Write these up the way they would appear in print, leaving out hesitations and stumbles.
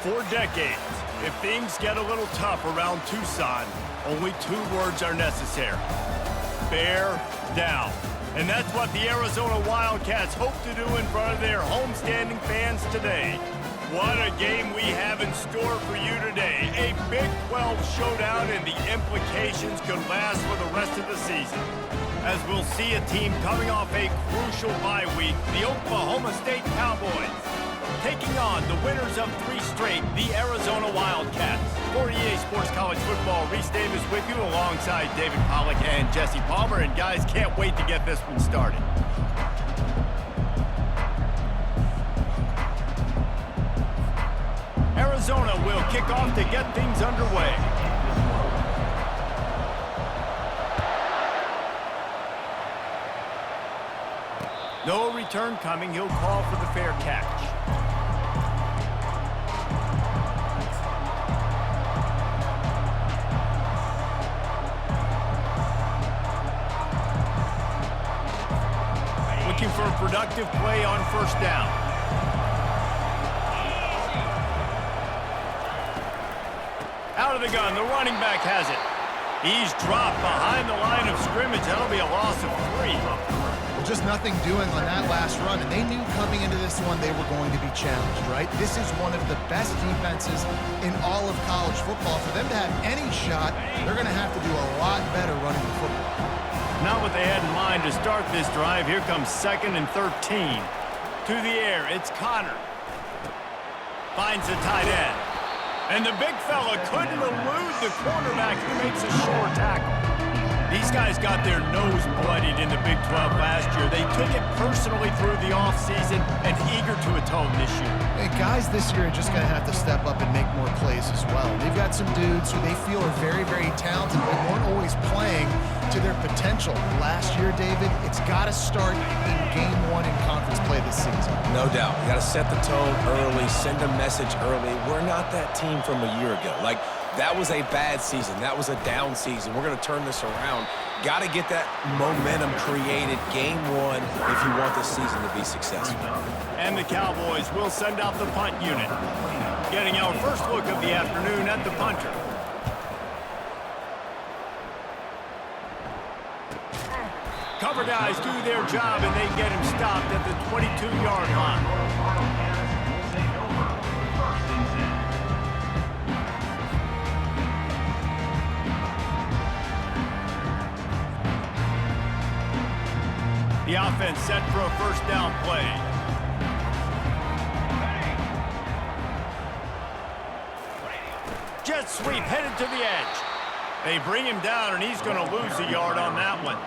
For decades, if things get a little tough around Tucson, only two words are necessary: bear down. And that's what the Arizona Wildcats hope to do in front of their homestanding fans today. What a game we have in store for you today. A Big 12 showdown, and the implications could last for the rest of the season, as we'll see a team coming off a crucial bye week, the Oklahoma State Cowboys, taking on the winners of 3 straight, the Arizona Wildcats. For EA Sports College Football, Reese Davis with you alongside David Pollack and Jesse Palmer. And guys, can't wait to get this one started. Arizona will kick off to get things underway. No return coming. He'll call for the fair catch. Looking for a productive play on first down. Out of the gun, the running back has it. He's dropped behind the line of scrimmage. That'll be a loss of 3. Just nothing doing on that last run, and they knew coming into this one they were going to be challenged, right? This is one of the best defenses in all of college football. For them to have any shot, they're going to have to do a lot better running the football. Not what they had in mind to start this drive. Here comes 2nd and 13. To the air, it's Connor. Finds the tight end. And the big fella couldn't elude the cornerback who makes a sure tackle. These guys got their nose bloodied in the Big 12 last year. They took it personally through the offseason and eager to atone this year. Hey, guys this year are just going to have to step up and make more plays as well. They've got some dudes who they feel are very, very talented, but weren't always playing to their potential. Last year, David, it's got to start in Game 1 in conference play this season. No doubt. You got to set the tone early, send a message early. We're not that team from a year ago. Like, that was a bad season. That was a down season. We're going to turn this around. Got to get that momentum created Game 1 if you want this season to be successful. And the Cowboys will send out the punt unit. Getting our first look of the afternoon at the punter. Cover guys do their job, and they get him stopped at the 22-yard line. The offense set for a first down play. Jet sweep headed to the edge. They bring him down, and he's going to lose a yard on that one.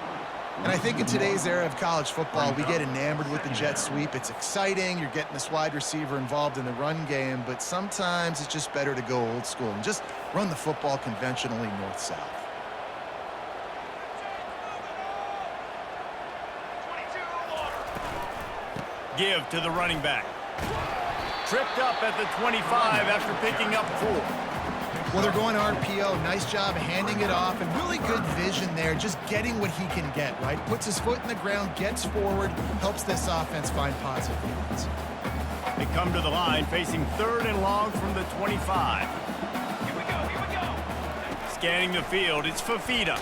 And I think in today's era of college football, we get enamored with the jet sweep. It's exciting. You're getting this wide receiver involved in the run game, but sometimes it's just better to go old school and just run the football conventionally north-south. Give to the running back. Tripped up at the 25 after picking up 4. Well, they're going RPO. Nice job handing it off, and really good vision there, just getting what he can get, right? Puts his foot in the ground, gets forward, helps this offense find positive units. They come to the line facing 3rd and long from the 25. Here we go. Scanning the field, it's Fafita.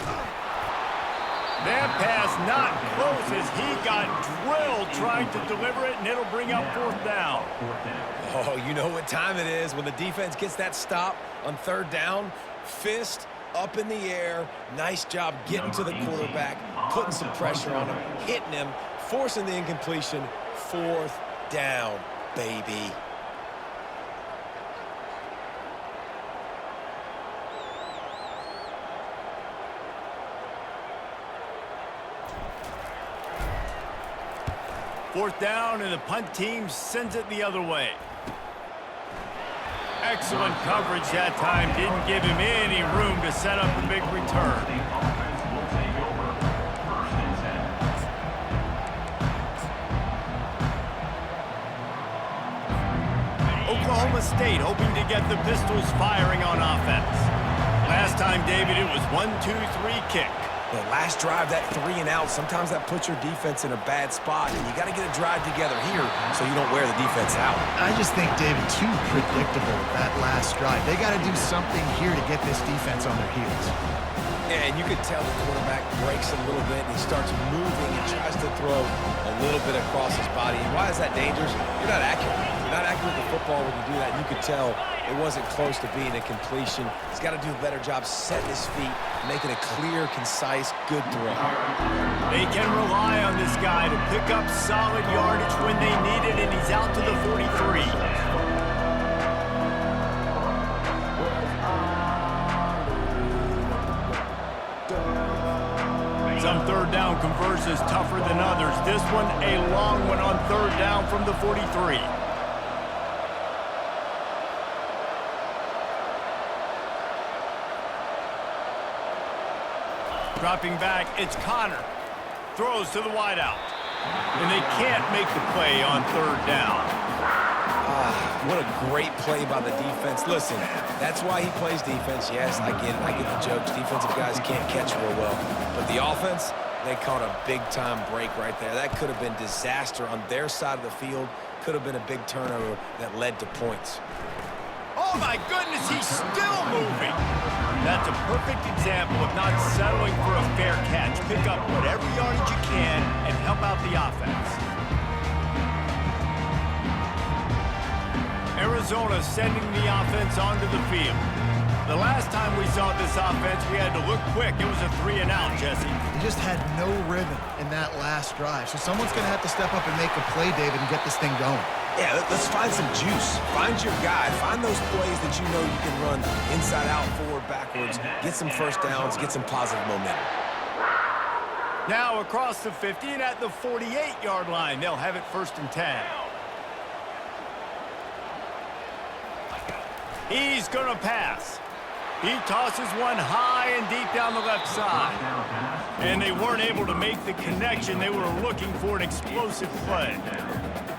That pass not close as he got drilled trying to deliver it, and it'll bring up 4th down. Oh, you know what time it is when the defense gets that stop on 3rd down. Fist up in the air. Nice job getting to the quarterback, putting some pressure on him, hitting him, forcing the incompletion. 4th down, baby. Fourth down, and the punt team sends it the other way. Excellent coverage that time. Didn't give him any room to set up a big return. Oklahoma State hoping to get the Pistols firing on offense. Last time, David, it was 1-2-3 kick. The last drive, that 3 and out, sometimes that puts your defense in a bad spot, and you got to get a drive together here so you don't wear the defense out. I just think, David, too predictable, that last drive. They got to do something here to get this defense on their heels. Yeah, and you could tell the quarterback breaks a little bit, and he starts moving and tries to throw a little bit across his body. And why is that dangerous? You're not accurate. You're not accurate with the football when you do that. And you could tell it wasn't close to being a completion. He's got to do a better job setting his feet, making a clear, concise, good throw. They can rely on this guy to pick up solid yardage when they need it, and he's out to the 43. Some third down conversions tougher than others. This one, a long one on third down from the 43. Dropping back, it's Connor. Throws to the wideout. And they can't make the play on third down. What a great play by the defense. Listen, that's why he plays defense. Yes, I get it. I get the jokes. Defensive guys can't catch real well. But the offense, they caught a big-time break right there. That could have been disaster on their side of the field. Could have been a big turnover that led to points. Oh, my goodness, he's still moving. That's a perfect example of not settling for a fair catch. Pick up whatever yardage you can and help out the offense. Arizona sending the offense onto the field. The last time we saw this offense, we had to look quick. It was a 3 and out, Jesse. He just had no rhythm in that last drive. So someone's going to have to step up and make a play, David, and get this thing going. Yeah, let's find some juice. Find your guy. Find those plays that you know you can run inside out, forward, backwards. Get some first downs. Get some positive momentum. Now across the 50 and at the 48-yard line. They'll have it 1st and 10. He's going to pass. He tosses one high and deep down the left side. And they weren't able to make the connection. They were looking for an explosive play.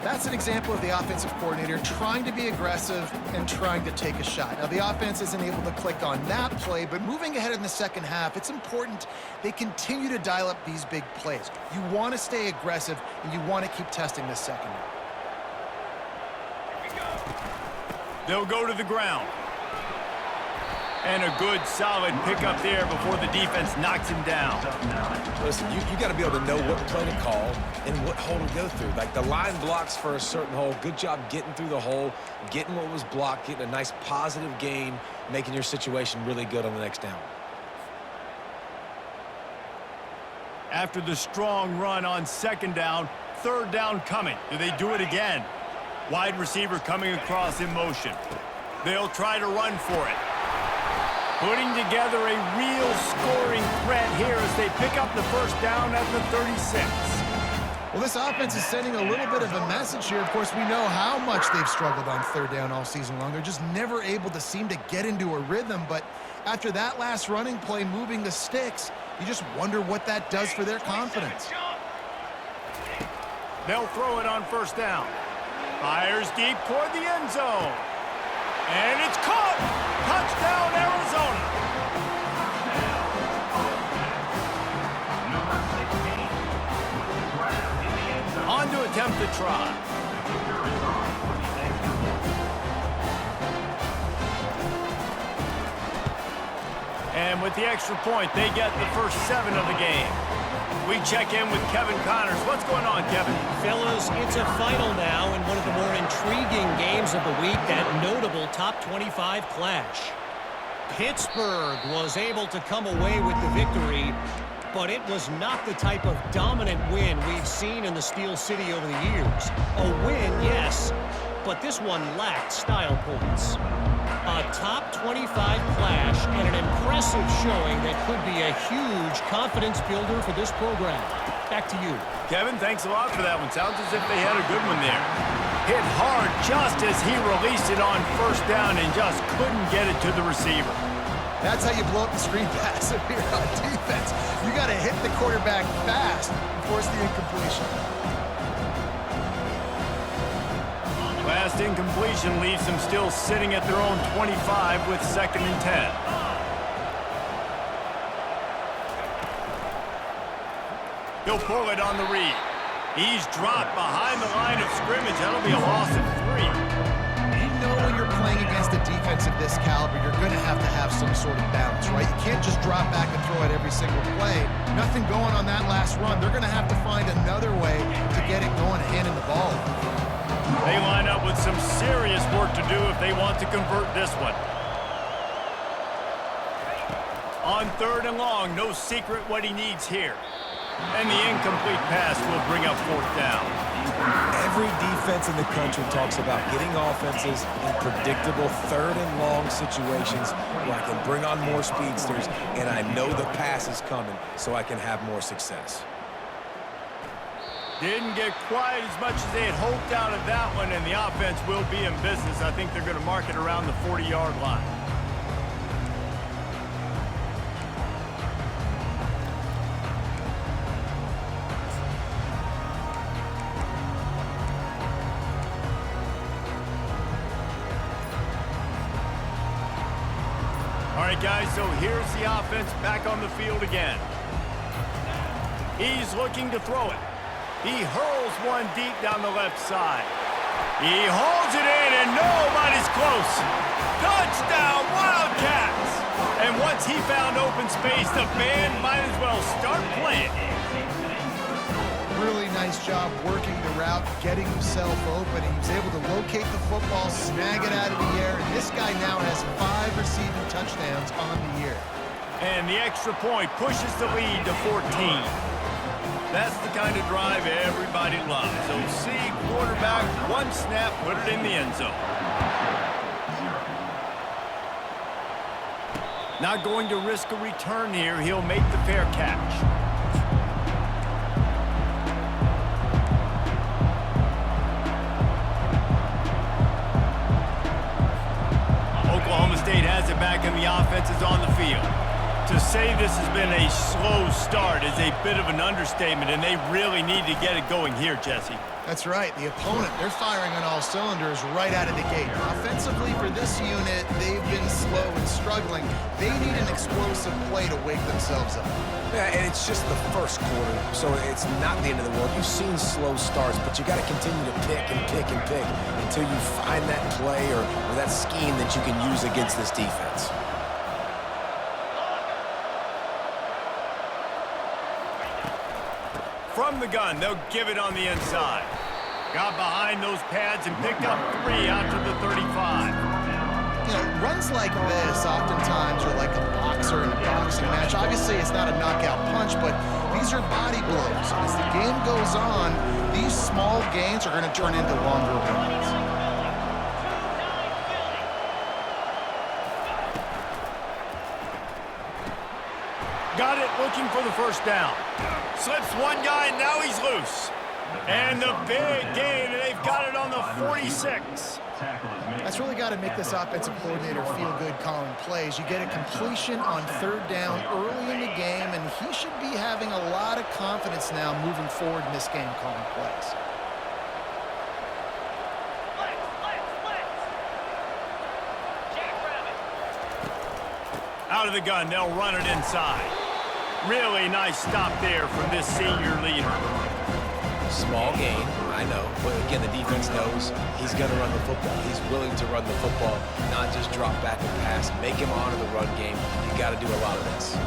That's an example of the offensive coordinator trying to be aggressive and trying to take a shot. Now, the offense isn't able to click on that play, but moving ahead in the second half, it's important they continue to dial up these big plays. You want to stay aggressive, and you want to keep testing this secondary. They'll go to the ground. And a good, solid pickup there before the defense knocks him down. Listen, you got to be able to know what play to call and what hole to go through. Like, the line blocks for a certain hole. Good job getting through the hole, getting what was blocked, getting a nice positive gain, making your situation really good on the next down. After the strong run on 2nd down, 3rd down coming. Do they do it again? Wide receiver coming across in motion. They'll try to run for it. Putting together a real scoring threat here as they pick up the 1st down at the 36. Well, this offense is sending a little bit of a message here. Of course, we know how much they've struggled on 3rd down all season long. They're just never able to seem to get into a rhythm. But after that last running play, moving the sticks, you just wonder what that does for their confidence. They'll throw it on 1st down. Fires deep toward the end zone. And it's caught! Touchdown, Arizona! On to attempt the try. And with the extra point, they get the first 7 of the game. We check in with Kevin Connors. What's going on, Kevin? Fellas, it's a final now in one of the more intriguing games of the week, that notable top 25 clash. Pittsburgh was able to come away with the victory, but it was not the type of dominant win we've seen in the Steel City over the years. A win, yes, but this one lacked style points. A top 25 clash and an impressive showing that could be a huge confidence builder for this program. Back to you. Kevin, thanks a lot for that one. Sounds as if they had a good one there. Hit hard just as he released it on 1st down and just couldn't get it to the receiver. That's how you blow up the screen pass if you're on defense. You got to hit the quarterback fast and force the incompletion. Last incompletion leaves them still sitting at their own 25 with 2nd and 10. He'll pull it on the read. He's dropped behind the line of scrimmage. That'll be a loss of 3. You know when you're playing against a defense of this caliber, you're going to have some sort of balance, right? You can't just drop back and throw it every single play. Nothing going on that last run. They're going to have to find another way to get it going, handing the ball. They line up with some serious work to do if they want to convert this one. On 3rd and long, no secret what he needs here. And the incomplete pass will bring up 4th down. Every defense in the country talks about getting offenses in predictable 3rd and long situations where I can bring on more speedsters and I know the pass is coming so I can have more success. Didn't get quite as much as they had hoped out of that one, and the offense will be in business. I think they're going to mark it around the 40-yard line. All right, guys, so here's the offense back on the field again. He's looking to throw it. He hurls one deep down the left side. He holds it in, and nobody's close. Touchdown, Wildcats! And once he found open space, the band might as well start playing. Really nice job working the route, getting himself open. He was able to locate the football, snag it out of the air, and this guy now has 5 receiving touchdowns on the year. And the extra point pushes the lead to 14. That's the kind of drive everybody loves. So see quarterback, one snap, put it in the end zone. Not going to risk a return here. He'll make the fair catch. Oklahoma State has it back and the offense is on the field. To say this has been a slow start is a bit of an understatement, and they really need to get it going here, Jesse. That's right. The opponent, they're firing on all cylinders right out of the gate. Offensively, for this unit, they've been slow and struggling. They need an explosive play to wake themselves up. Yeah, and it's just the first quarter, so it's not the end of the world. You've seen slow starts, but you got to continue to pick and pick and pick until you find that play or that scheme that you can use against this defense. From the gun, they'll give it on the inside. Got behind those pads and picked up 3 out to the 35. You know, runs like this oftentimes are like a boxer in a boxing match. Obviously, it's not a knockout punch, but these are body blows. As the game goes on, these small gains are going to turn into longer runs. Got it, looking for the first down. Slips one guy, and now he's loose. And the big gain, and they've got it on the 46. That's really got to make this offensive coordinator feel good calling plays. You get a completion on 3rd down early in the game, and he should be having a lot of confidence now moving forward in this game calling plays. Out of the gun, they'll run it inside. Really nice stop there from this senior leader. Small gain, I know, but again, the defense knows he's going to run the football. He's willing to run the football, not just drop back and pass, make him honor the run game. You got to do a lot of this.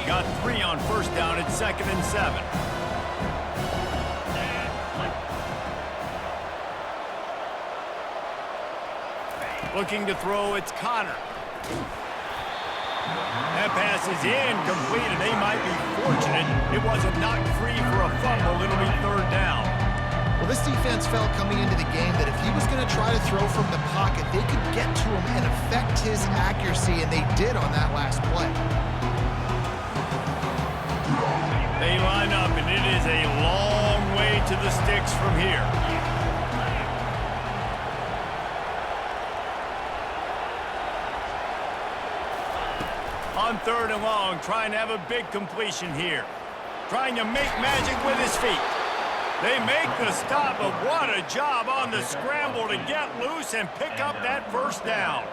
Got 3 on 1st down at 2nd and 7. Looking to throw, it's Connor. That pass is incomplete, and they might be fortunate it wasn't knocked free for a fumble. It'll be 3rd down. Well, this defense felt coming into the game that if he was going to try to throw from the pocket, they could get to him and affect his accuracy, and they did on that last play. They line up, and it is a long way to the sticks from here. On 3rd and long, trying to have a big completion here. Trying to make magic with his feet. They make the stop, but what a job on the scramble to get loose and pick up that first down.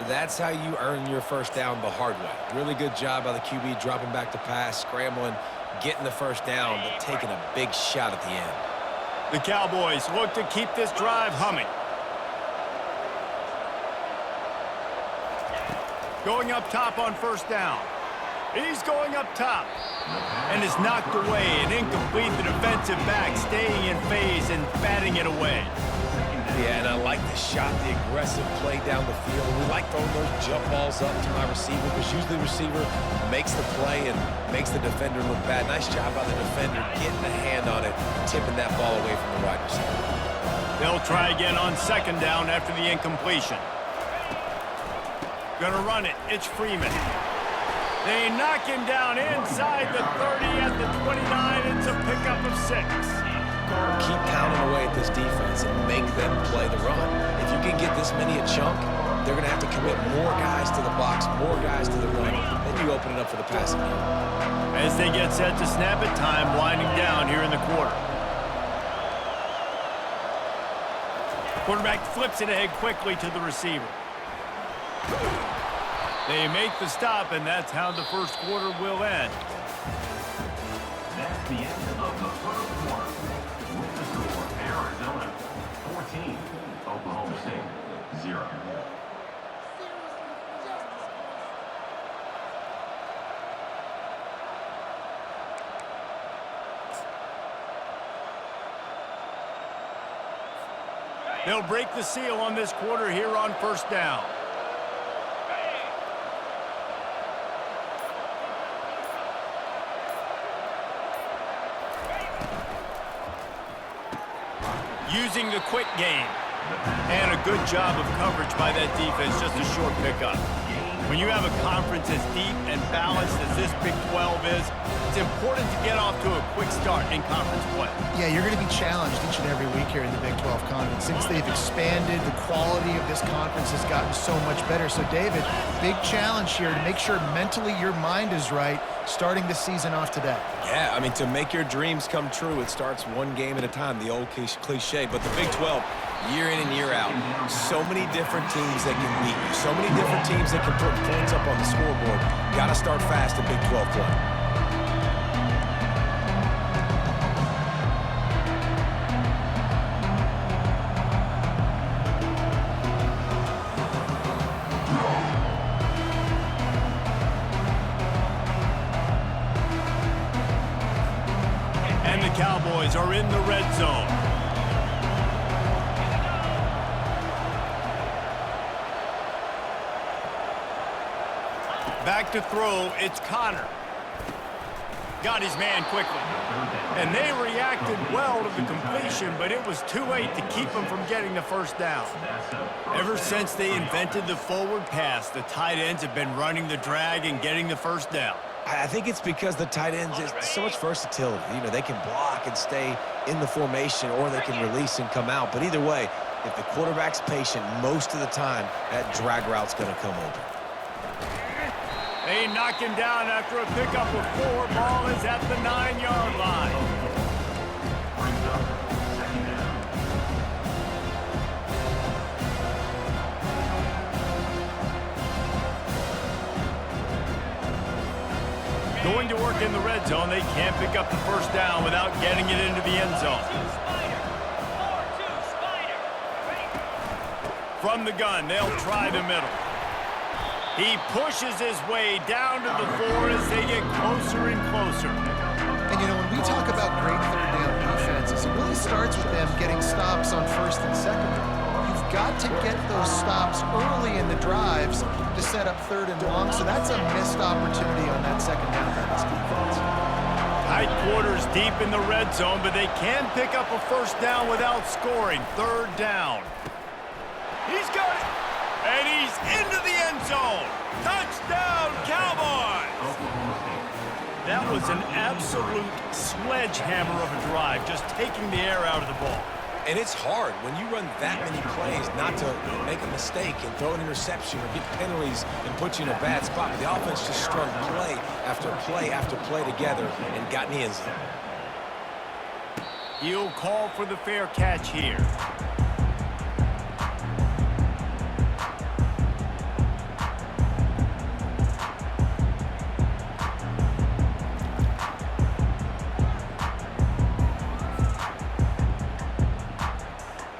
That's how you earn your first down the hard way. Really good job by the QB dropping back to pass, scrambling, getting the first down, but taking a big shot at the end. The Cowboys look to keep this drive humming. Going up top on first down. He's going up top. And is knocked away and incomplete. The defensive back staying in phase and batting it away. Yeah, and I like the shot, the aggressive play down the field. We like throwing those jump balls up to my receiver because usually the receiver makes the play and makes the defender look bad. Nice job by the defender getting a hand on it, tipping that ball away from the wide receiver. They'll try again on second down after the incompletion. Gonna run it. It's Freeman. They knock him down inside the 30 at the 29. It's a pickup of 6. Keep pounding away at this defense and make them play the run. If you can get this many a chunk, they're going to have to commit more guys to the box, more guys to the run. Then you open it up for the passing game. As they get set to snap it, time winding down here in the quarter. Quarterback flips it ahead quickly to the receiver. They make the stop, and that's how the first quarter will end. That's the end of the first quarter. With the score, Arizona 14, Oklahoma State 0. They'll break the seal on this quarter here on first down. Using the quick game. And a good job of coverage by that defense, just a short pickup. When you have a conference as deep and balanced as this Big 12 is, it's important to get off to a quick start in conference play. Yeah, you're going to be challenged each and every week here in the Big 12 Conference. Since they've expanded, the quality of this conference has gotten so much better. So, David, big challenge here to make sure mentally your mind is right starting the season off today. Yeah, I mean, to make your dreams come true, it starts one game at a time, the old cliche. But the Big 12, year in and year out, so many different teams that can beat you, so many different teams that can put points up on the scoreboard. Got to start fast in Big 12 play. Cowboys are in the red zone. Back to throw, it's Connor. Got his man quickly. And they reacted well to the completion, but it was too late to keep him from getting the first down. Ever since they invented the forward pass, the tight ends have been running the drag and getting the first down. I think it's because the tight ends, there's so much versatility. You know, they can block and stay in the formation, or they can release and come out. But either way, if the quarterback's patient most of the time, that drag route's going to come open. They knock him down after a pickup of 4. Ball is at the 9-yard line. Going to work in the red zone, they can't pick up the first down without getting it into the end zone. From the gun, they'll try the middle. He pushes his way down to the 4 as they get closer and closer. And, you know, when we talk about great third down defenses, it really starts with them getting stops on first and second. You've got to get those stops early in the drives to set up third and long, so that's a missed opportunity on that second down by this defense. Tight quarters deep in the red zone, but they can pick up a first down without scoring. Third down. He's got it, and he's into the end zone. Touchdown, Cowboys! That was an absolute sledgehammer of a drive, just taking the air out of the ball. And it's hard when you run that many plays not to make a mistake and throw an interception or get penalties and put you in a bad spot. But the offense just strung play after play after play together and got in the end zone. He'll call for the fair catch here.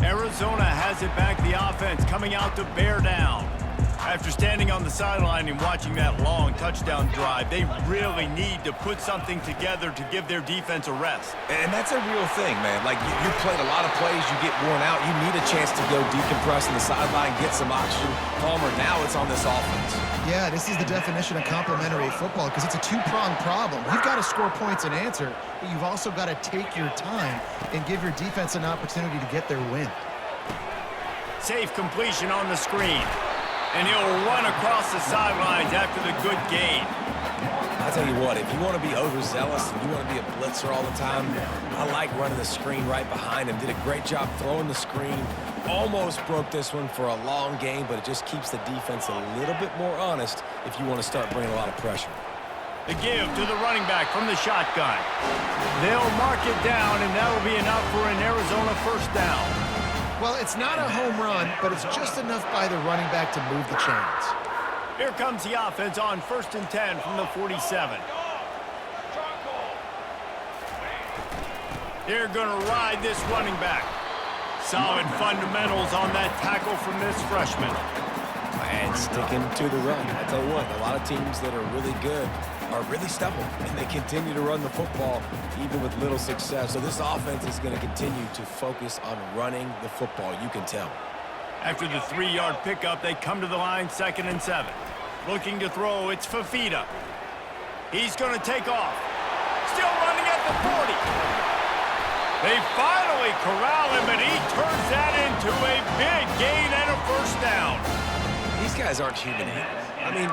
Arizona has it back, the offense coming out to bear down. After standing on the sideline and watching that long touchdown drive, they really need to put something together to give their defense a rest. And that's a real thing, man. Like, you played a lot of plays, you get worn out. You need a chance to go decompress on the sideline, get some oxygen. Palmer, now it's on this offense. Yeah, this is the definition of complementary football because it's a two-pronged problem. You've got to score points and answer, but you've also got to take your time and give your defense an opportunity to get their win. Safe completion on the screen. And he'll run across the sidelines after the good gain. I'll tell you what, if you want to be overzealous and you want to be a blitzer all the time, I like running the screen right behind him. Did a great job throwing the screen. Almost broke this one for a long game, but it just keeps the defense a little bit more honest if you want to start bringing a lot of pressure. The give to the running back from the shotgun. They'll mark it down, and that'll be enough for an Arizona first down. Well, it's not a home run, but it's just enough by the running back to move the chains. Here comes the offense on 1st and 10 from the 47. They're going to ride this running back. Solid fundamentals on that tackle from this freshman. And sticking to the run. I tell you what, a lot of teams that are really good are really stubborn, and they continue to run the football even with little success. So this offense is going to continue to focus on running the football, you can tell. After the 3-yard pickup, they come to the line 2nd and 7. Looking to throw, it's Fafita. He's going to take off. Still running at the 40. They finally corral him, and he turns that into a big gain and a first down. These guys aren't human either. I mean,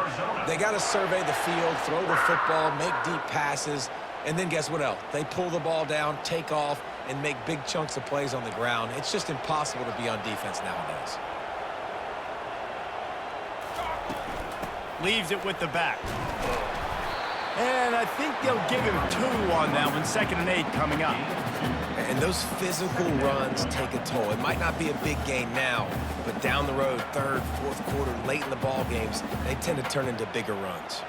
they got to survey the field, throw the football, make deep passes, and then guess what else? They pull the ball down, take off, and make big chunks of plays on the ground. It's just impossible to be on defense nowadays. Leaves it with the back. And I think they'll give him 2 on that one, 2nd and 8 coming up. And those physical runs take a toll. It might not be a big gain now, but down the road, 3rd, 4th quarter, late in the ball games, they tend to turn into bigger runs.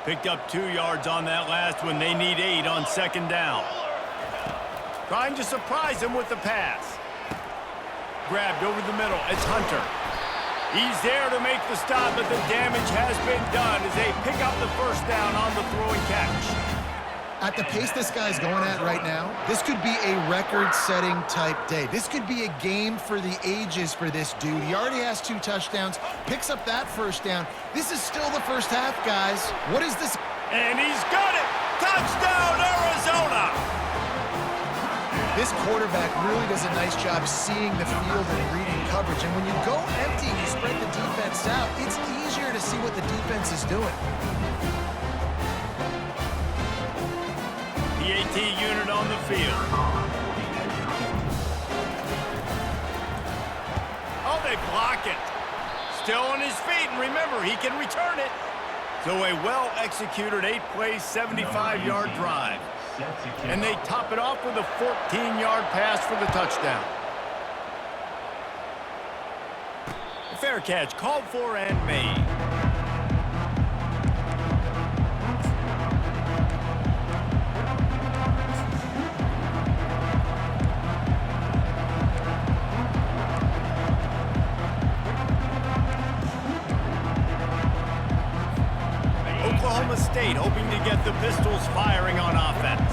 Picked up 2 yards on that last one. They need 8 on 2nd down. Trying to surprise him with the pass. Grabbed over the middle. It's Hunter. He's there to make the stop, but the damage has been done as they pick up the first down on the throw and catch. At the pace this guy's going at right now, this could be a record-setting type day. This could be a game for the ages for this dude. He already has 2 touchdowns, picks up that first down. This is still the first half, guys. What is this? And he's got it! Touchdown, Arizona! This quarterback really does a nice job seeing the field and reading coverage. And when you go empty and you spread the defense out, it's easier to see what the defense is doing. The AT unit on the field. Oh, they block it. Still on his feet, and remember, he can return it. So a well-executed 8-play, 75-yard drive. And they top it off with a 14-yard pass for the touchdown. The fair catch called for and made. Oklahoma State hoping to get the Pistols firing on offense.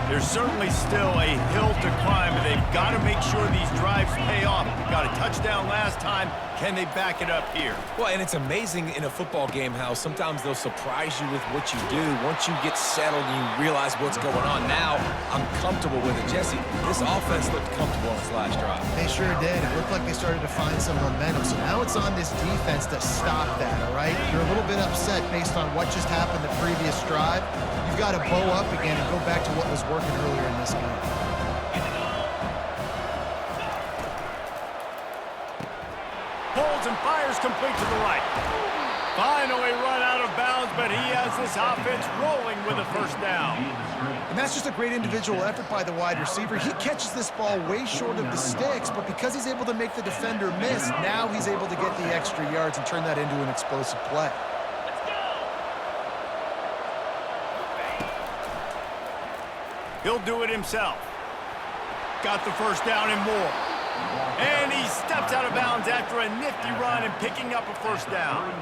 There's certainly still a hill to climb, but they've got to make sure these drives pay off. Got a touchdown last time. Can they back it up here? Well, and it's amazing in a football game how sometimes they'll surprise you with what you do. Once you get settled and you realize what's going on, now I'm comfortable with it. Jesse, this offense looked comfortable on its last drive. They sure did. It looked like they started to find some momentum. So now it's on this defense to stop that, all right? You're a little bit upset based on what just happened the previous drive. You've got to bow up again and go back to what was working earlier in this game. Pulls and fires complete to the right. Finally run out of bounds, but he has this offense rolling with a first down. And And that's just a great individual effort by the wide receiver. He catches this ball way short of the sticks, but because he's able to make the defender miss, now he's able to get the extra yards and turn that into an explosive play. He'll do it himself. Got the first down and more. And he steps out of bounds after a nifty run and picking up a first down.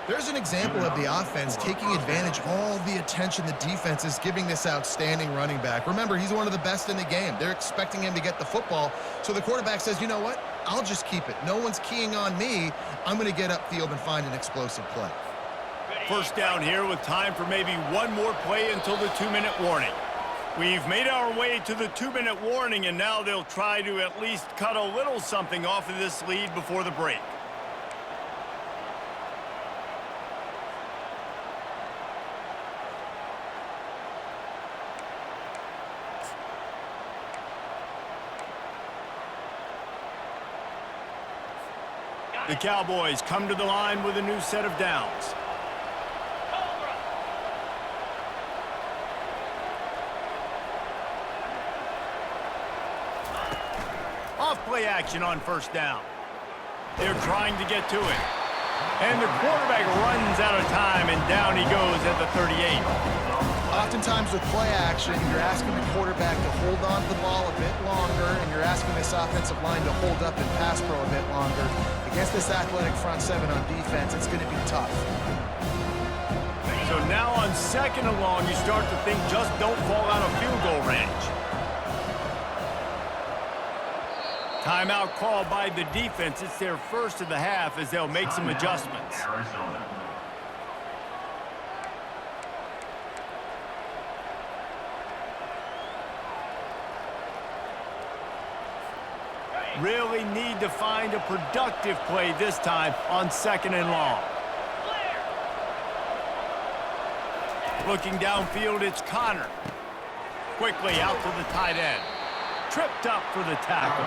There's an example of the offense taking advantage of all the attention the defense is giving this outstanding running back. Remember, he's one of the best in the game. They're expecting him to get the football. So the quarterback says, you know what? I'll just keep it. No one's keying on me. I'm going to get upfield and find an explosive play. First down here with time for maybe one more play until the 2-minute warning. We've made our way to the 2-minute warning, and now they'll try to at least cut a little something off of this lead before the break. The Cowboys come to the line with a new set of downs. Off-play action on first down. They're trying to get to it. And the quarterback runs out of time, and down he goes at the 38. Oftentimes with play action, you're asking the quarterback to hold on to the ball a bit longer, and you're asking this offensive line to hold up and pass pro a bit longer. Against this athletic front seven on defense, it's going to be tough. So now on second and long, you start to think just don't fall out of field goal range. Timeout called by the defense. It's their first of the half as they'll make some adjustments. Arizona. Really need to find a productive play this time on second and long. Looking downfield, it's Connor. Quickly out to the tight end. Tripped up for the tackle.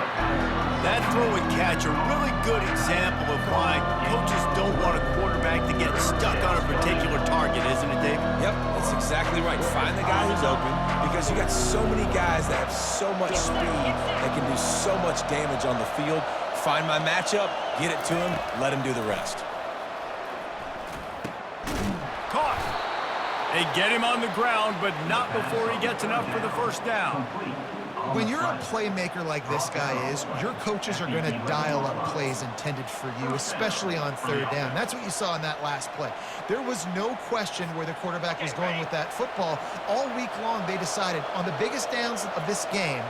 That throw and catch a really good example of why coaches don't want a quarterback to get stuck on a particular target, isn't it, Dave? Yep, that's exactly right. Find the guy who's open because you got so many guys that have so much speed that can do so much damage on the field. Find my matchup, get it to him, let him do the rest. Caught. They get him on the ground, but not before he gets enough for the first down. When you're a playmaker like this guy is, your coaches are going to dial up plays intended for you, especially on third down. That's what you saw in that last play. There was no question where the quarterback was going with that football. All week long, they decided on the biggest downs of this game,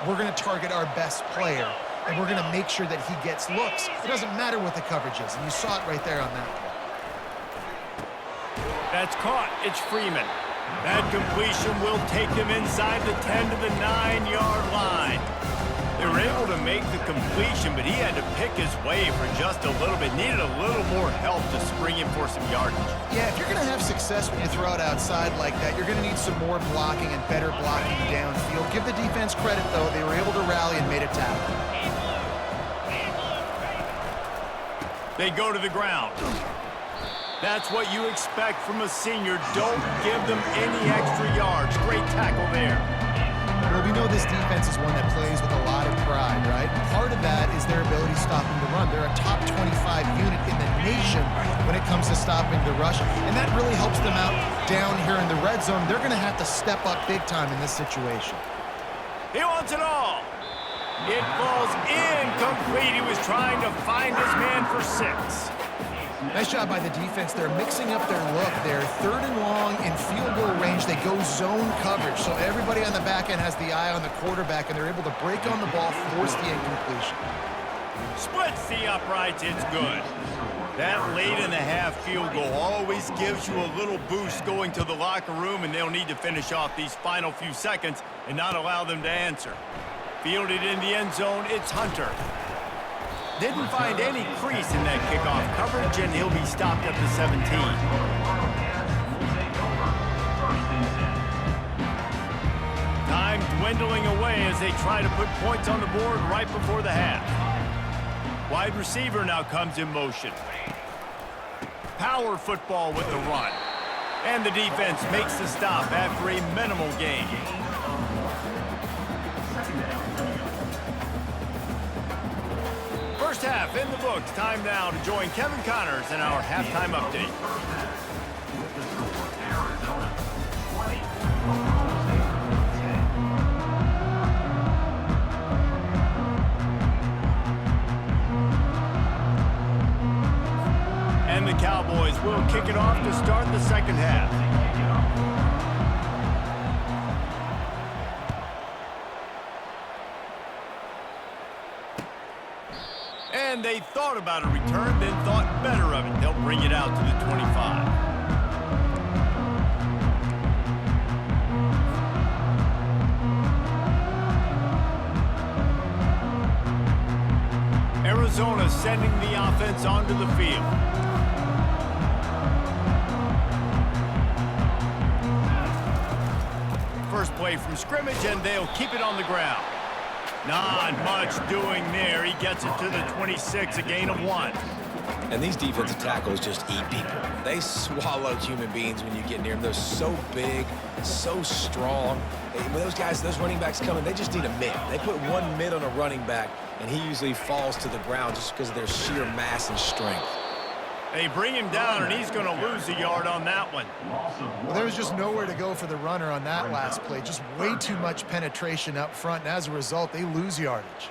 we're going to target our best player, and we're going to make sure that he gets looks. It doesn't matter what the coverage is, and you saw it right there on that play. That's caught. It's Freeman. That completion will take them inside the 10 to the 9-yard line. They were able to make the completion, but he had to pick his way for just a little bit. Needed a little more help to spring him for some yardage. Yeah, if you're going to have success when you throw it outside like that, you're going to need some more blocking and better blocking downfield. Give the defense credit, though. They were able to rally and made a tackle. They go to the ground. That's what you expect from a senior. Don't give them any extra yards. Great tackle there. Well, we know this defense is one that plays with a lot of pride, right? Part of that is their ability stopping the run. They're a top 25 unit in the nation when it comes to stopping the rush, and that really helps them out down here in the red zone. They're going to have to step up big time in this situation. He wants it all. It falls incomplete. He was trying to find his man for 6. Nice job by the defense. They're mixing up their look. They're third and long in field goal range. They go zone coverage, so everybody on the back end has the eye on the quarterback, and they're able to break on the ball, force the incompletion. Splits the uprights. It's good. That late in the half field goal always gives you a little boost going to the locker room, and they'll need to finish off these final few seconds and not allow them to answer. Fielded in the end zone, it's Hunter. Didn't find any crease in that kickoff coverage, and he'll be stopped at the 17. Time dwindling away as they try to put points on the board right before the half. Wide receiver now comes in motion. Power football with the run. And the defense makes the stop after a minimal gain. First half in the books. Time now to join Kevin Connors in our halftime update. With the score, Arizona 20, Oklahoma State 10. And the Cowboys will kick it off to start the second half. And they thought about a return, then thought better of it. They'll bring it out to the 25. Arizona sending the offense onto the field. First play from scrimmage, and they'll keep it on the ground. Not much doing there. He gets it to the 26, a gain of 1. And these defensive tackles just eat people. They swallow human beings when you get near them. They're so big, so strong. When those guys, those running backs come in, they just need a mid. They put one mid on a running back, and he usually falls to the ground just because of their sheer mass and strength. They bring him down, and he's going to lose a yard on that one. Well, there was just nowhere to go for the runner on that last play. Just way too much penetration up front, and as a result, they lose yardage.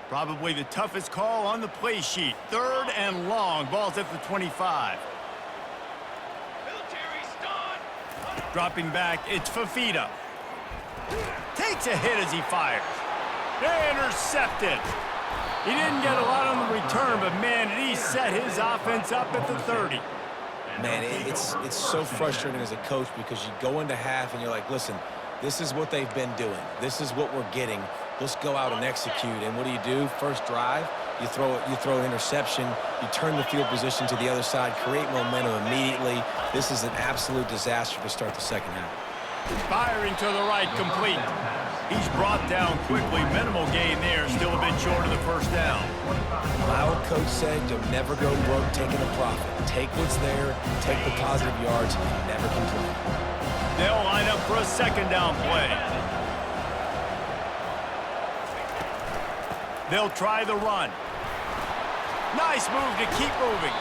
Probably the toughest call on the play sheet. 3rd and long. Ball's at the 25. Dropping back, it's Fafita. Takes a hit as he fires. Intercepted. He didn't get a lot on the return, but man, did he set his offense up at the 30. Man, it's so frustrating as a coach because you go into half and you're like, listen, this is what they've been doing. This is what we're getting. Let's go out and execute. And what do? First drive, you throw an interception, you turn the field position to the other side, create momentum immediately. This is an absolute disaster to start the second half. Firing to the right, complete. He's brought down quickly. Minimal gain there, still a bit short of the first down. My old coach said you'll never go broke taking a profit. Take what's there, take the positive yards, and never complain. They'll line up for a second down play. They'll try the run. Nice move to keep moving.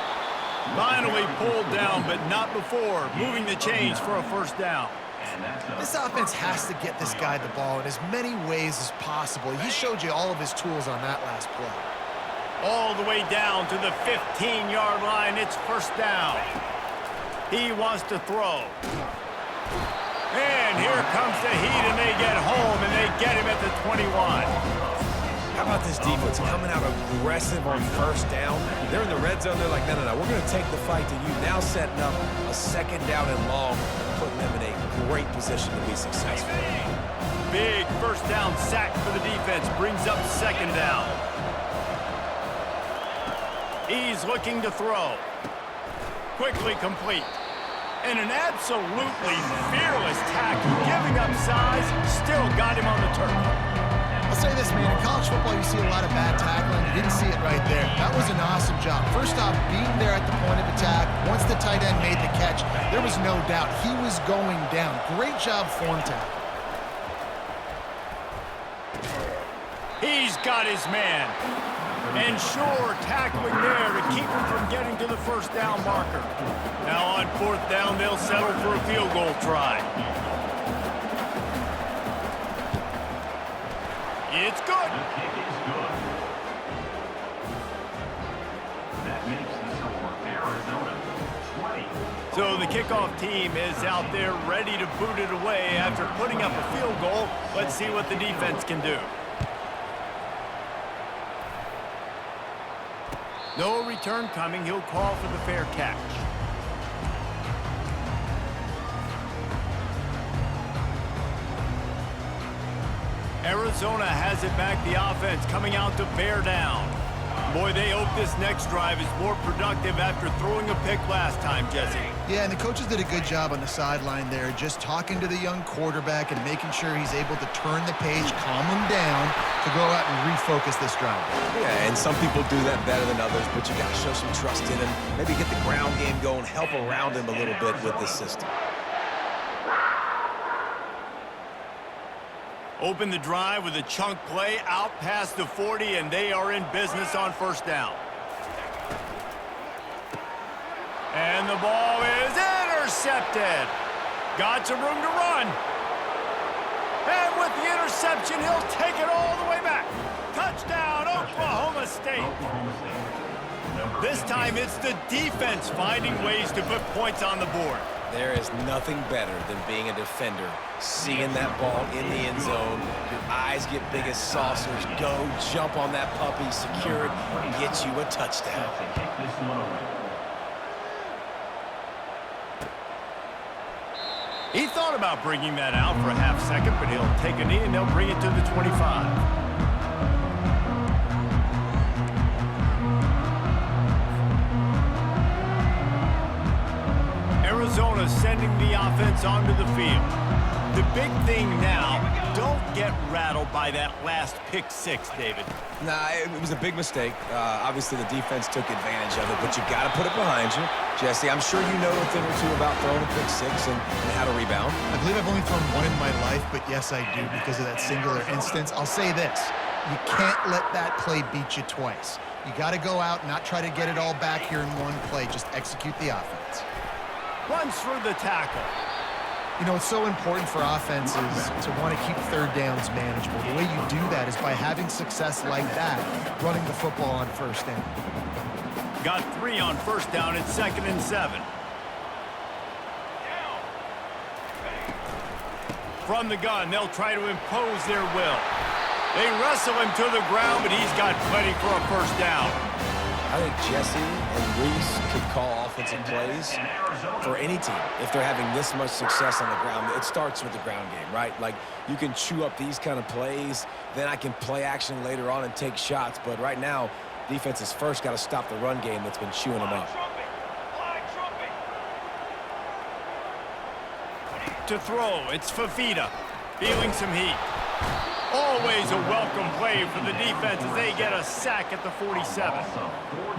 Finally pulled down, but not before. Moving the chains for a first down. This offense has to get this guy the ball in as many ways as possible. He showed you all of his tools on that last play. All the way down to the 15-yard line. It's first down. He wants to throw. And here comes the heat, and they get home, and they get him at the 21. How about this defense coming out aggressive on first down? They're in the red zone. They're like, no, we're going to take the fight to you. Now setting up a second down and long, putting them in a great position to be successful. Big first down sack for the defense. Brings up second down. He's looking to throw. Quickly complete. And an absolutely fearless tackle. Giving up size. Still got him on the turf. I'll say this, man, in college football you see a lot of bad tackling. You didn't see it right there. That was an awesome job. First off, being there at the point of attack. Once the tight end made the catch, there was no doubt he was going down. Great job form tackle. He's got his man. And sure, tackling there to keep him from getting to the first down marker. Now on fourth down, they'll settle for a field goal try. It's good. The kick is good. That makes the score Arizona 20. So the kickoff team is out there ready to boot it away after putting up a field goal. Let's see what the defense can do. No return coming. He'll call for the fair catch. Arizona has it back. The offense coming out to bear down. Boy, they hope this next drive is more productive after throwing a pick last time, Jesse. Yeah, and the coaches did a good job on the sideline there, just talking to the young quarterback and making sure he's able to turn the page, calm him down to go out and refocus this drive. Yeah, and some people do that better than others, but you got to show some trust in him. Maybe get the ground game going, help around him a little bit with this system. Open the drive with a chunk play out past the 40, and they are in business on first down. And the ball is intercepted. Got some room to run. And with the interception, he'll take it all the way back. Touchdown, Oklahoma State. This time it's the defense finding ways to put points on the board. There is nothing better than being a defender, seeing that ball in the end zone. Your eyes get big as saucers. Go, jump on that puppy, secure it, get you a touchdown. He thought about bringing that out for a half second, but he'll take a knee and they'll bring it to the 25. Arizona sending the offense onto the field. The big thing now, don't get rattled by that last pick six, David. Nah, it was a big mistake. Obviously, the defense took advantage of it, but you got to put it behind you. Jesse, I'm sure you know a thing or two about throwing a pick six and how to rebound. I believe I've only thrown one in my life, but yes, I do because of that singular instance. I'll say this. You can't let that play beat you twice. You got to go out and not try to get it all back here in one play. Just execute the offense. Runs through the tackle. You know, it's so important for offenses to want to keep third downs manageable. The way you do that is by having success like that, running the football on first down. Got 3 on first down. It's 2nd and 7. From the gun, they'll try to impose their will. They wrestle him to the ground, but he's got plenty for a first down. I think Jesse and Reese could call offensive plays for any team. If they're having this much success on the ground, it starts with the ground game, right? Like, you can chew up these kind of plays, then I can play action later on and take shots. But right now, defense has first got to stop the run game that's been chewing them up. To throw, it's Fafita, feeling some heat. Always a welcome play for the defense as they get a sack at the 47.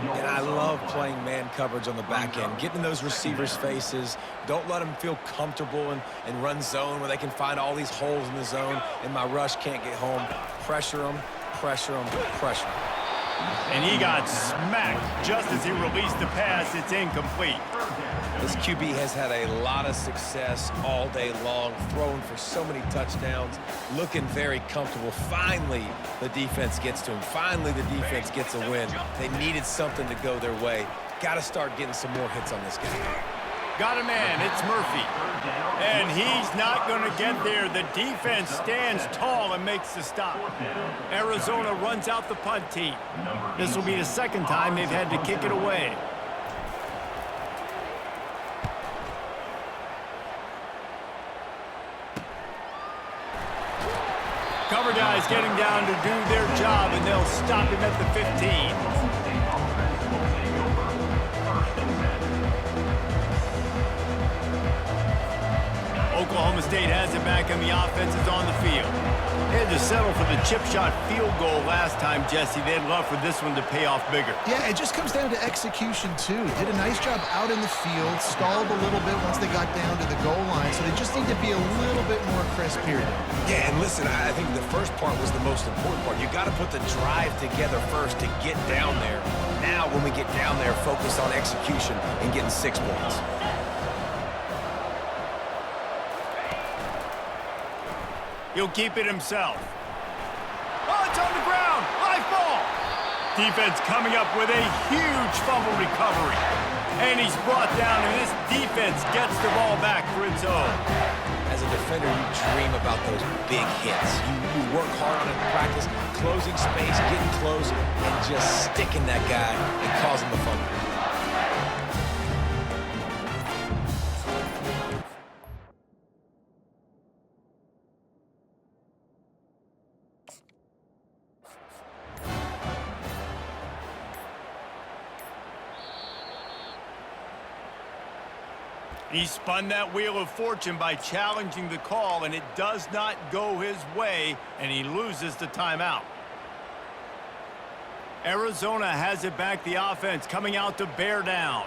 And I love playing man coverage on the back end, getting in those receivers' faces. Don't let them feel comfortable and run zone where they can find all these holes in the zone and my rush can't get home. Pressure them, pressure them, pressure them. And he got smacked just as he released the pass. It's incomplete. This QB has had a lot of success all day long, throwing for so many touchdowns, looking very comfortable. Finally, the defense gets to him. Finally, the defense gets a win. They needed something to go their way. Got to start getting some more hits on this guy. Got a man, it's Murphy. And he's not going to get there. The defense stands tall and makes the stop. Arizona runs out the punt team. This will be the second time they've had to kick it away. Cover guys getting down to do their job, and they'll stop him at the 15. Oklahoma State has it back, and the offense is on the field. They had to settle for the chip shot field goal last time, Jesse. They'd love for this one to pay off bigger. Yeah, it just comes down to execution, too. Did a nice job out in the field, stalled a little bit once they got down to the goal line, so they just need to be a little bit more crisp here. Yeah, and listen, I think the first part was the most important part. You got to put the drive together first to get down there. Now, when we get down there, focus on execution and getting 6 points. He'll keep it himself. Oh, it's on the ground. High ball. Defense coming up with a huge fumble recovery. And he's brought down, and this defense gets the ball back for its own. As a defender, you dream about those big hits. You work hard on it in practice, closing space, getting close, and just sticking that guy and causing the fumble. He spun that wheel of fortune by challenging the call, and it does not go his way, and he loses the timeout. Arizona has it back, the offense coming out to bear down.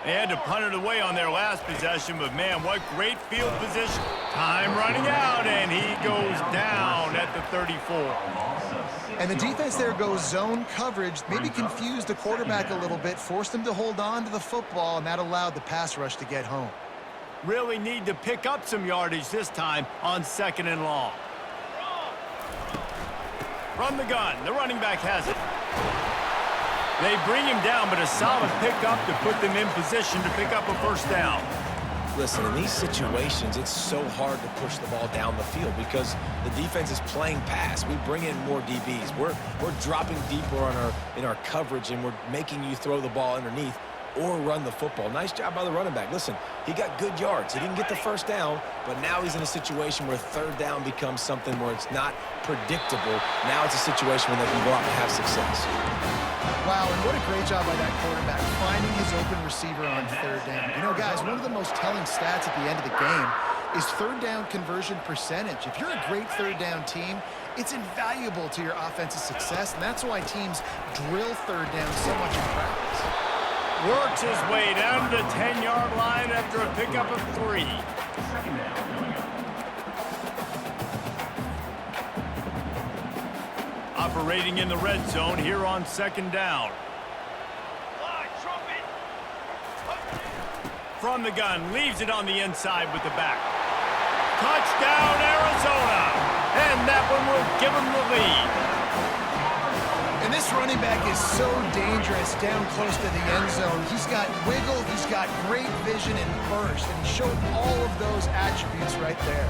They had to punt it away on their last possession, but man, what great field position. Time running out, and he goes down at the 34. And the defense there goes zone coverage, maybe confused the quarterback a little bit, forced him to hold on to the football, and that allowed the pass rush to get home. Really need to pick up some yardage this time on 2nd and long. From the gun, the running back has it. They bring him down, but a solid pickup to put them in position to pick up a first down. Listen, in these situations, it's so hard to push the ball down the field because the defense is playing pass. We bring in more DBs. We're dropping deeper in our coverage, and we're making you throw the ball underneath or run the football. Nice job by the running back. Listen, he got good yards. He didn't get the first down, but now he's in a situation where 3rd down becomes something where it's not predictable. Now it's a situation where they can go out and have success. Wow, and what a great job by that quarterback, finding his open receiver on 3rd down. You know, guys, one of the most telling stats at the end of the game is 3rd down conversion percentage. If you're a great 3rd down team, it's invaluable to your offensive success, and that's why teams drill 3rd down so much in practice. Works his way down to the 10-yard line after a pickup of 3. Operating in the red zone here on 2nd down. From the gun, leaves it on the inside with the back. Touchdown, Arizona! And that one will give them the lead. And this running back is so dangerous down close to the end zone. He's got wiggle, he's got great vision and burst, and he showed all of those attributes right there.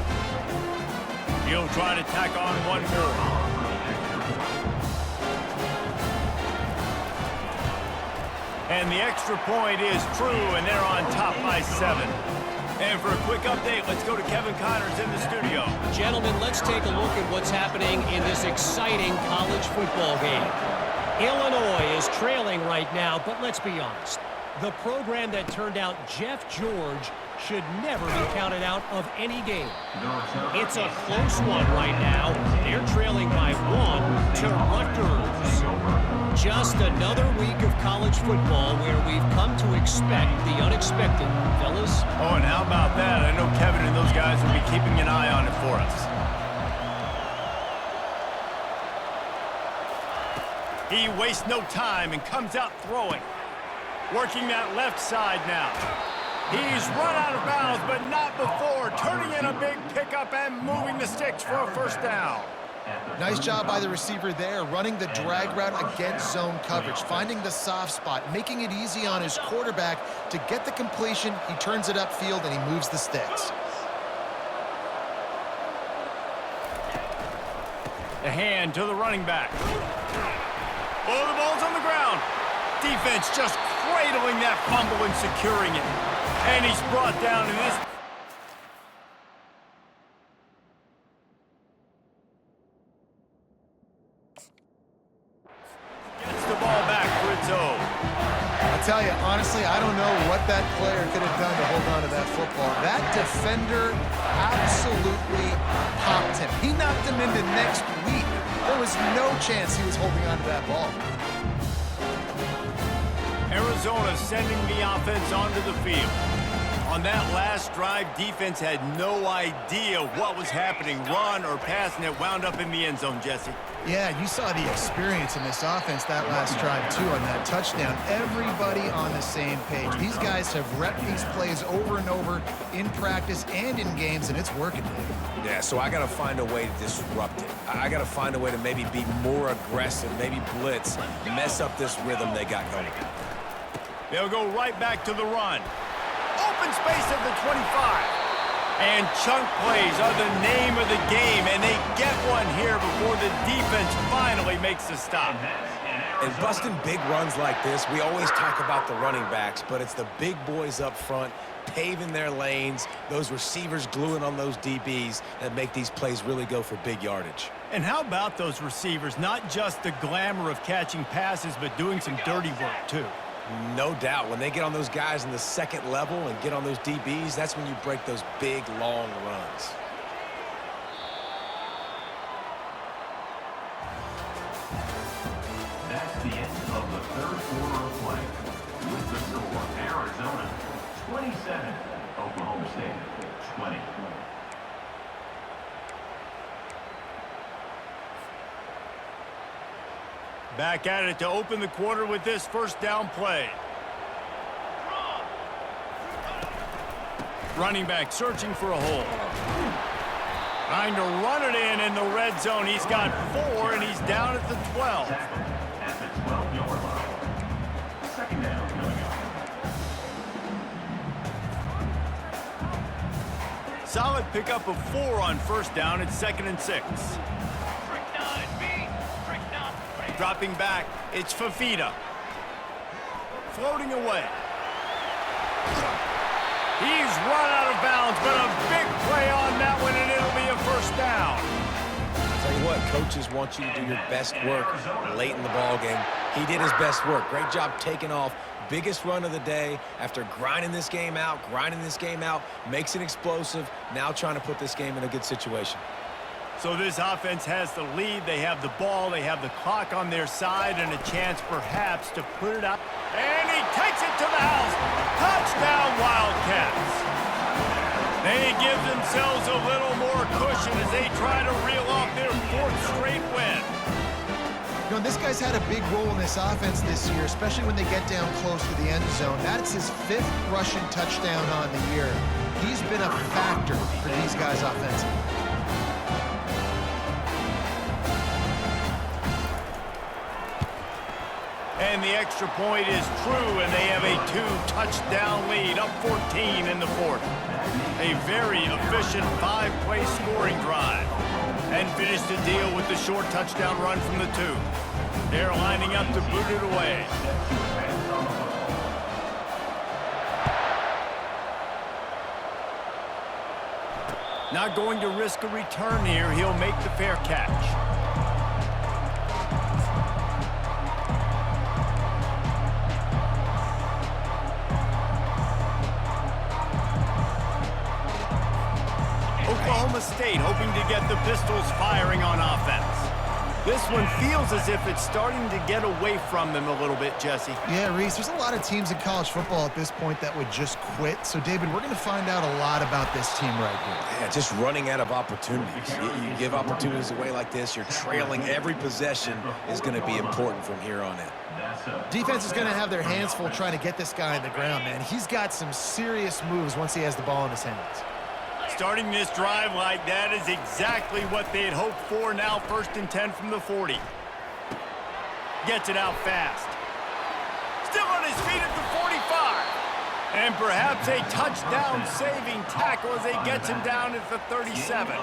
He'll try to tack on one more. And the extra point is true, and they're on top by 7. And for a quick update, let's go to Kevin Connors in the studio. Gentlemen, let's take a look at what's happening in this exciting college football game. Illinois is trailing right now, but let's be honest. The program that turned out Jeff George should never be counted out of any game. It's a close one right now. They're trailing by 1 to Rutgers. Just another week of college football where we've come to expect the unexpected, fellas. Oh, and how about that? I know Kevin and those guys will be keeping an eye on it for us. He wastes no time and comes out throwing. Working that left side now. He's run out of bounds, but not before. Turning in a big pickup and moving the sticks for a first down. Nice job by the receiver there, running the drag route against zone coverage, finding the soft spot, making it easy on his quarterback to get the completion. He turns it upfield, and he moves the sticks. The hand to the running back. Oh, the ball's on the ground. Defense just cradling that fumble and securing it. And he's brought down in this. Gets the ball back for its own. I tell you, honestly, I don't know what that player could have done to hold on to that football. That defender absolutely popped him. He knocked him into next week. There was no chance he was holding on to that ball. Arizona sending the offense onto the field. On that last drive, defense had no idea what was happening, run or pass, and it wound up in the end zone, Jesse. Yeah, you saw the experience in this offense that last drive, too, on that touchdown. Everybody on the same page. These guys have repped these plays over and over in practice and in games, and it's working, David. Yeah, so I got to find a way to disrupt it. I got to find a way to maybe be more aggressive, maybe blitz, mess up this rhythm they got going. They'll go right back to the run. Open space at the 25. And chunk plays are the name of the game, and they get one here before the defense finally makes a stop. And busting big runs like this, we always talk about the running backs, but it's the big boys up front paving their lanes, those receivers gluing on those DBs that make these plays really go for big yardage. And how about those receivers? Not just the glamour of catching passes, but doing some dirty work, too. No doubt. When they get on those guys in the second level and get on those DBs, that's when you break those big, long runs. That's the end of the third quarter of play. With the score, Arizona 27, Oklahoma State 20. Back at it to open the quarter with this first down play. Running back searching for a hole. Trying to run it in the red zone. He's got 4, and he's down at the 12. At the 12-yard line. Second down coming up. Solid pickup of 4 on first down. It's 2nd and 6. Dropping back, it's Fafita. Floating away. He's run out of bounds, but a big play on that one, and it'll be a first down. Tell you what, coaches want you to do your best work late in the ball game. He did his best work. Great job taking off. Biggest run of the day after grinding this game out, makes it explosive, now trying to put this game in a good situation. So this offense has the lead. They have the ball. They have the clock on their side and a chance perhaps to put it up. And he takes it to the house. Touchdown, Wildcats. They give themselves a little more cushion as they try to reel off their 4th straight win. You know, this guy's had a big role in this offense this year, especially when they get down close to the end zone. That's his 5th rushing touchdown on the year. He's been a factor for these guys offensively. And the extra point is true, and they have a 2-touchdown lead, up 14 in the 4th. A very efficient 5-play scoring drive. And finish the deal with the short touchdown run from the 2. They're lining up to boot it away. Not going to risk a return here. He'll make the fair catch. Oklahoma State hoping to get the Pistols firing on offense. This one feels as if it's starting to get away from them a little bit, Jesse. Yeah, Reese, there's a lot of teams in college football at this point that would just quit. So, David, we're going to find out a lot about this team right here. Yeah, just running out of opportunities. You give opportunities away like this, you're trailing every possession is going to be important from here on in. Defense is going to have their hands full trying to get this guy on the ground, man. He's got some serious moves once he has the ball in his hands. Starting this drive like that is exactly what they had hoped for. Now 1st and 10 from the 40. Gets it out fast. Still on his feet at the 45. And perhaps a touchdown-saving tackle as he gets him down at the 37.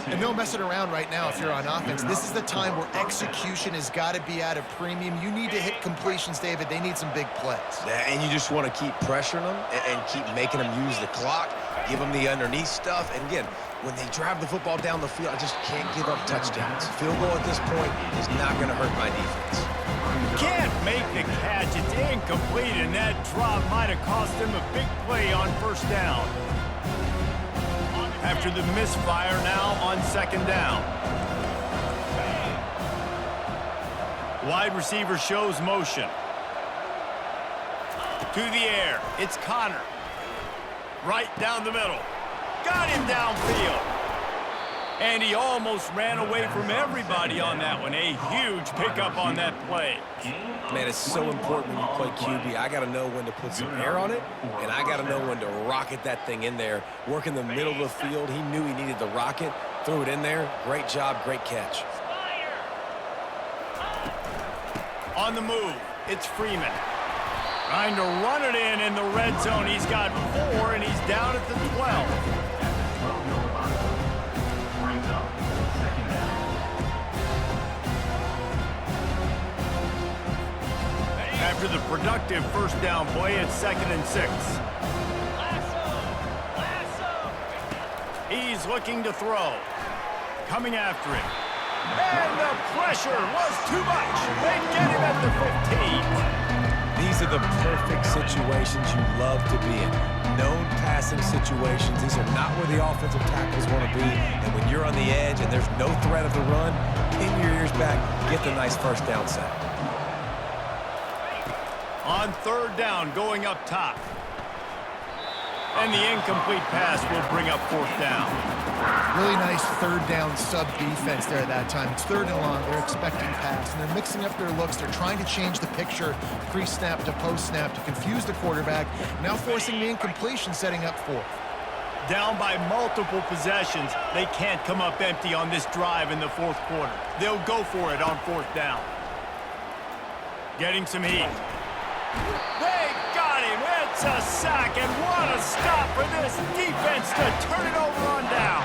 And no messing around right now if you're on offense. This is the time where execution has got to be at a premium. You need to hit completions, David. They need some big plays. Yeah, and you just want to keep pressuring them and keep making them use the clock. Give them the underneath stuff. And again, when they drive the football down the field, I just can't give up touchdowns. Field goal at this point is not going to hurt my defense. Can't make the catch. It's incomplete, and that drop might have cost them a big play on first down. After the misfire now on 2nd down. Wide receiver shows motion. To the air. It's Connor. Right down the middle. Got him downfield. And he almost ran away from everybody on that one. A huge pickup on that play. Man, it's so important when you play QB. I got to know when to put some air on it, and I got to know when to rocket that thing in there. Work in the middle of the field. He knew he needed the rocket. Threw it in there. Great job, great catch. On the move, it's Freeman. Trying to run it in the red zone. He's got 4, and he's down at the 12. After the productive first down play, it's 2nd and 6. He's looking to throw. Coming after him. And the pressure was too much. They get him at the 15. These These are the perfect situations you love to be in. Known passing situations. These are not where the offensive tackles want to be. And when you're on the edge and there's no threat of the run, pin your ears back, get the nice first down sack. On third down, going up top. And the incomplete pass will bring up fourth down. Really nice third down sub defense there at that time. It's third and long. They're expecting pass, and they're mixing up their looks. They're trying to change the picture pre-snap to post-snap to confuse the quarterback, now forcing the incompletion, setting up fourth. Down by multiple possessions, they can't come up empty on this drive in the fourth quarter. They'll go for it on fourth down. Getting some heat. They got him. It's a sack, and what a stop for this defense to turn it over on down.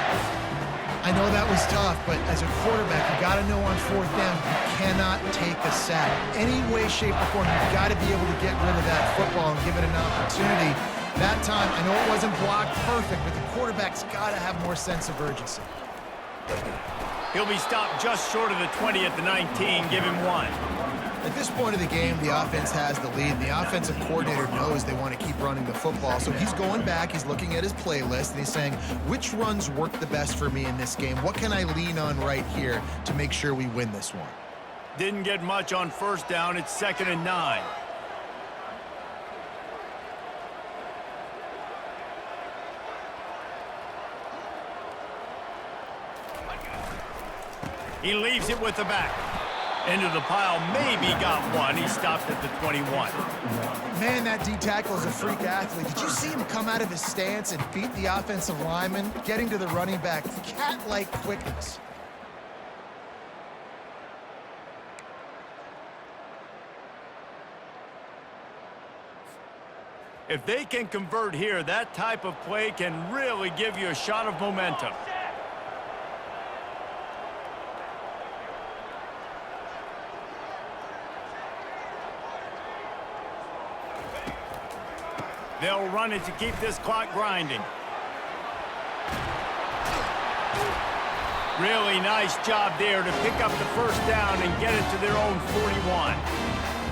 I know that was tough, but as a quarterback, you got to know on fourth down, you cannot take a sack. Any way, shape, or form, you've got to be able to get rid of that football and give it an opportunity. That time, I know it wasn't blocked perfect, but the quarterback's got to have more sense of urgency. He'll be stopped just short of the 20 at the 19. Give him one. At this point of the game, the offense has the lead, and the offensive coordinator knows they want to keep running the football. So he's going back, he's looking at his playlist, and he's saying, which runs work the best for me in this game? What can I lean on right here to make sure we win this one? Didn't get much on first down. It's 2nd and 9. He leaves it with the back. Into the pile, maybe got one. He stopped at the 21. Man, that D-tackle is a freak athlete. Did you see him come out of his stance and beat the offensive lineman, getting to the running back? Cat-like quickness. If they can convert here, that type of play can really give you a shot of momentum. They'll run it to keep this clock grinding. Really nice job there to pick up the first down and get it to their own 41.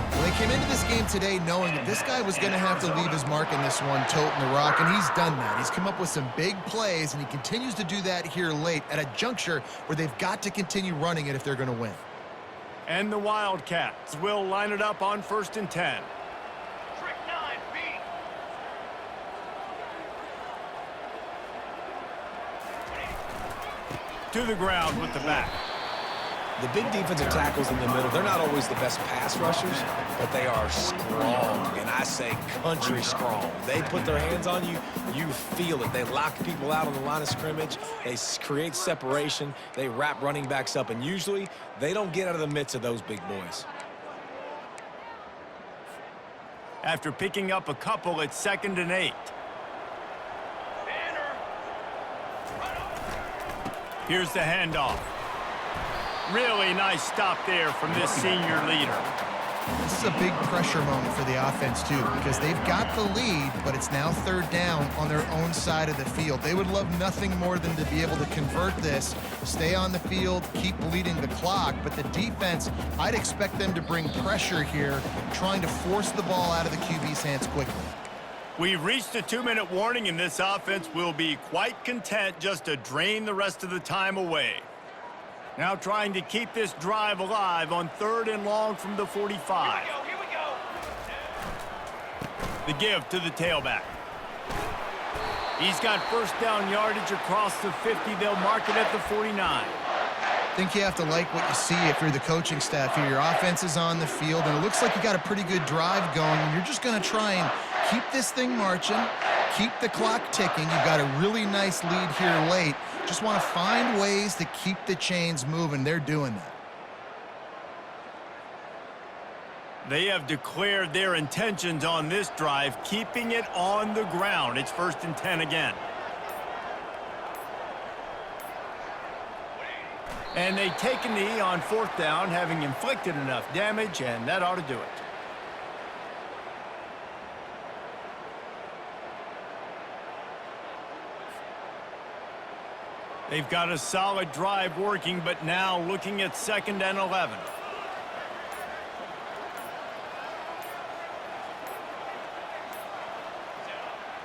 Well, they came into this game today knowing that this guy was going to have to leave his mark in this one, toting the rock, and he's done that. He's come up with some big plays, and he continues to do that here late at a juncture where they've got to continue running it if they're going to win. And the Wildcats will line it up on 1st and 10. To the ground with the back. The big defensive tackles in the middle, they're not always the best pass rushers, but they are strong, and I say country strong. They put their hands on you, you feel it. They lock people out on the line of scrimmage. They create separation. They wrap running backs up, and usually they don't get out of the midst of those big boys. After picking up a couple, it's 2nd and 8. Here's the handoff. Really nice stop there from this senior leader. This is a big pressure moment for the offense, too, because they've got the lead, but it's now 3rd down on their own side of the field. They would love nothing more than to be able to convert this, stay on the field, keep bleeding the clock. But the defense, I'd expect them to bring pressure here, trying to force the ball out of the QB's hands quickly. We've reached a 2-minute warning, and this offense will be quite content just to drain the rest of the time away. Now trying to keep this drive alive on 3rd and long from the 45. Here we go. The give to the tailback. He's got first down yardage across the 50. They'll mark it at the 49. I think you have to like what you see if you're the coaching staff here. Your offense is on the field, and it looks like you got a pretty good drive going, and you're just going to try and keep this thing marching, keep the clock ticking. You've got a really nice lead here late. Just want to find ways to keep the chains moving. They're doing that. They have declared their intentions on this drive, keeping it on the ground. It's 1st and 10 again. And they take a knee on 4th down, having inflicted enough damage, and that ought to do it. They've got a solid drive working, but now looking at 2nd and 11.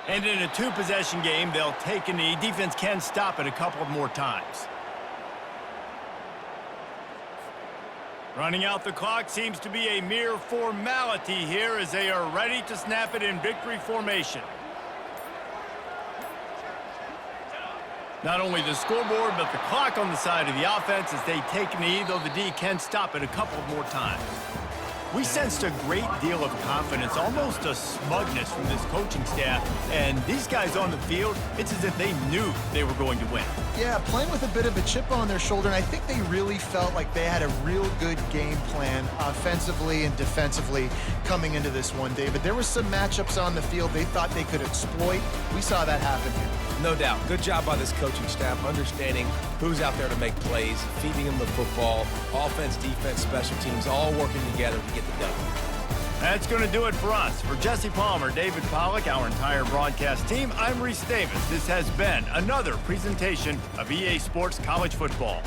And in a two-possession game, they'll take a knee. Defense can stop it a couple more times. Running out the clock seems to be a mere formality here as they are ready to snap it in victory formation. Not only the scoreboard, but the clock on the side of the offense as they take a knee, though the D can stop it a couple more times. We sensed a great deal of confidence, almost a smugness from this coaching staff. And these guys on the field, it's as if they knew they were going to win. Yeah, playing with a bit of a chip on their shoulder, and I think they really felt like they had a real good game plan offensively and defensively coming into this one, David. There were some matchups on the field they thought they could exploit. We saw that happen here. No doubt. Good job by this coaching staff, understanding who's out there to make plays, feeding them the football, offense, defense, special teams, all working together to get the done. That's going to do it for us. For Jesse Palmer, David Pollack, our entire broadcast team, I'm Reese Davis. This has been another presentation of EA Sports College Football.